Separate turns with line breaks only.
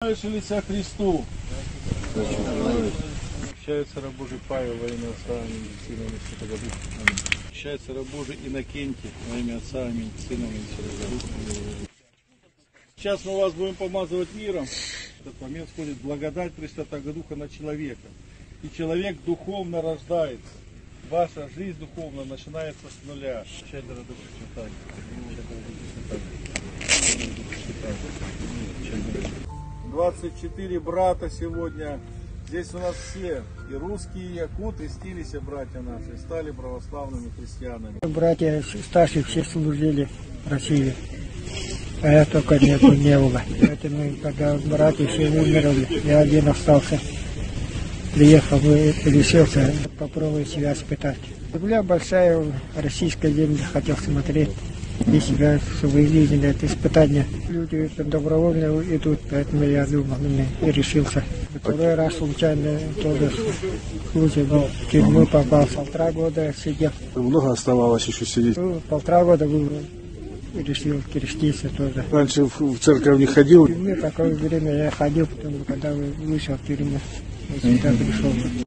Слава Христу! Общается раб Божий Павел во имя Отца, Аминь, Сына и Святого Духа. Общается раб Божий Иннокентий во имя Отца, Аминь, Сына и Святого Духа. Сейчас мы вас будем помазывать миром. В этот момент сходит благодать Пресвятого Духа на человека. И человек духовно рождается. Ваша жизнь духовно начинается с нуля. 24 брата сегодня. Здесь у нас все, и русские, и якуты, стились братья наши, стали православными христианами.
Братья старшие все служили в России, а я только не было. Поэтому, когда братья все умерли, я один остался. Приехал и решился попробовать себя испытать. Земля большая, российская земля, хотел смотреть и себя, чтобы жизнь это испытание. Люди добровольно идут, поэтому я думал и решился. Второй раз случайно тоже случай был, в тюрьму попал, 1,5 года сидел.
Много оставалось еще сидеть?
1,5 года был, и решил креститься тоже.
Раньше в церковь не ходил?
В тюрьме такое время я ходил, потом, когда вышел в тюрьму, я сюда пришел.